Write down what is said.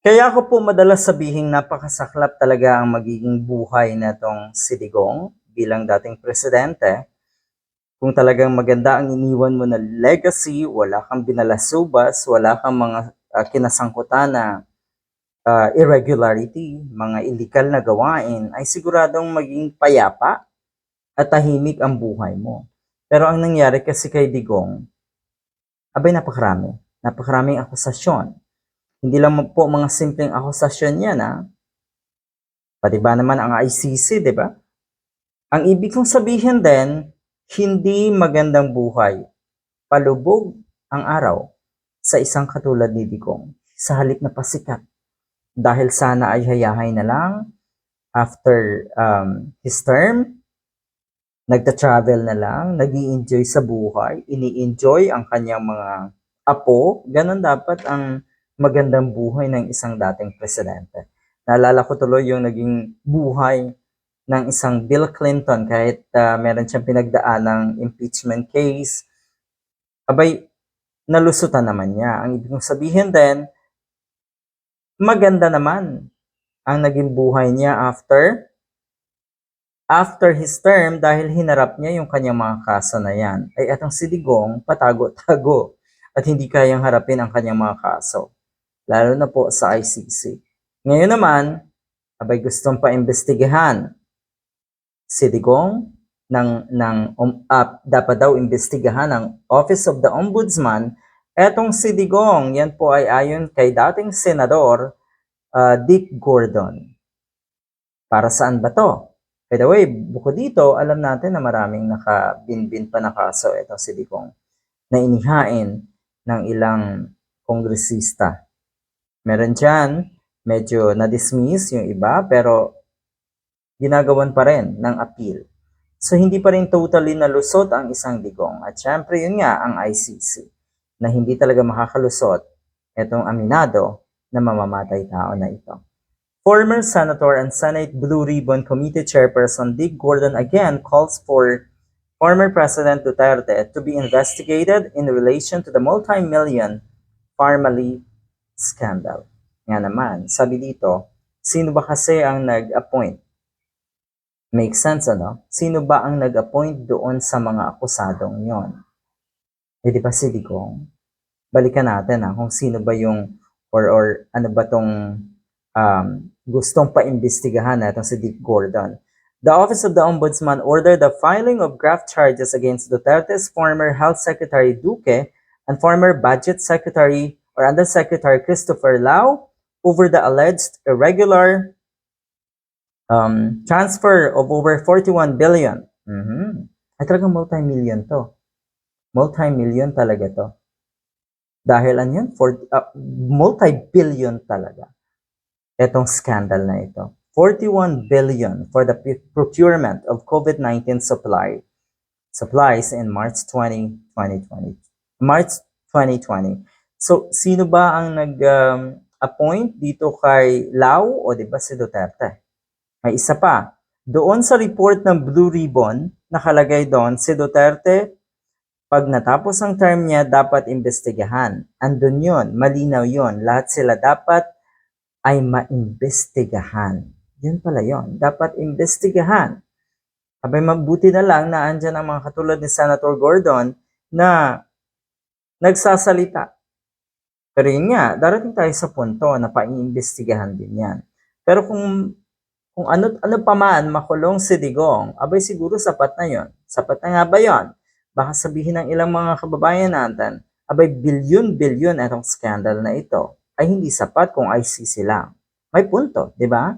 Kaya ako po madalas sabihing napakasaklap talaga ang magiging buhay na 'tong si Digong bilang dating presidente. Kung talagang maganda ang iniwan mo na legacy, wala kang binalasubas, wala kang mga, kinasangkutan na, irregularity, mga illegal na gawain, ay siguradong maging payapa at tahimik ang buhay mo. Pero ang nangyari kasi kay Digong, abay napakarami, napakaraming akusasyon. Hindi lang po mga simpleng akusasyon 'yan, pati ba naman ang ICC, 'di ba? Ang ibig kong sabihin din, hindi magandang buhay, palubog ang araw sa isang katulad ni Digong sa halip na pasikat. Dahil sana ay hayahay na lang after his term, nagta-travel na lang, nag enjoy sa buhay, ini-enjoy ang kanyang mga apo. Ganon dapat ang magandang buhay ng isang dating presidente. Naalala ko tuloy yung naging buhay ng isang Bill Clinton kahit meron siyang pinagdaan ng impeachment case. Abay, nalusutan naman niya. Ang ibig kong sabihin din, maganda naman ang naging buhay niya after his term dahil hinarap niya yung kanyang mga kaso na yan. Ay atong si Digong patago-tago at hindi kayang harapin ang kanyang mga kaso. Lalo na po sa ICC. Ngayon naman, abay gustong paimbestigahan si Digong dapat daw imbestigahan ng Office of the Ombudsman. Etong si Digong, yan po ay ayon kay dating senador Dick Gordon. Para saan ba to? By the way, bukod dito, alam natin na maraming nakabinbin pa na kaso itong si Digong na inihain ng ilang kongresista. Meron dyan, medyo na-dismiss yung iba, pero ginagawan pa rin ng appeal. So hindi pa rin totally nalusot ang isang Digong. At syempre yun nga ang ICC na hindi talaga makakalusot itong aminado na mamamatay tao na ito. Former Senator and Senate Blue Ribbon Committee Chairperson Dick Gordon again calls for former President Duterte to be investigated in relation to the multi-million Parmali scandal. Nga naman, sabi dito, sino ba kasi ang nag-appoint? Make sense, ano? Sino ba ang nag-appoint doon sa mga akusadong yon? Di ba si Digong? Balikan natin kung sino ba yung or ano ba tong gustong paimbestigahan natin si Dick Gordon. The Office of the Ombudsman ordered the filing of graft charges against Duterte's former Health Secretary Duque and former Budget Secretary or Undersecretary Christopher Lau over the alleged irregular transfer of over 41 billion. Ay talagang multi-million to. Multi-million talaga to. Dahil ano yun? Multi-billion talaga itong scandal na ito. 41 billion for the procurement of COVID-19 supplies in March 2020. March 2020. So, sino ba ang nag-appoint dito kay Lau o di ba si Duterte? May isa pa. Doon sa report ng Blue Ribbon, nakalagay doon si Duterte, pag natapos ang term niya, dapat imbestigahan. Andun yun, malinaw yun. Lahat sila dapat ay maimbestigahan. Yun pala yun. Dapat imbestigahan. Abay mabuti na lang na andyan ang mga katulad ni Senator Gordon na nagsasalita. Pero yun nga, darating tayo sa punto na paimbestigahan din yan. Pero kung ano pa man makulong si Digong, abay siguro sapat na yon. Sapat na nga ba yon? Baka sabihin ng ilang mga kababayan natin, abay bilyon-bilyon itong scandal na ito ay hindi sapat kung ICC lang. May punto, di ba?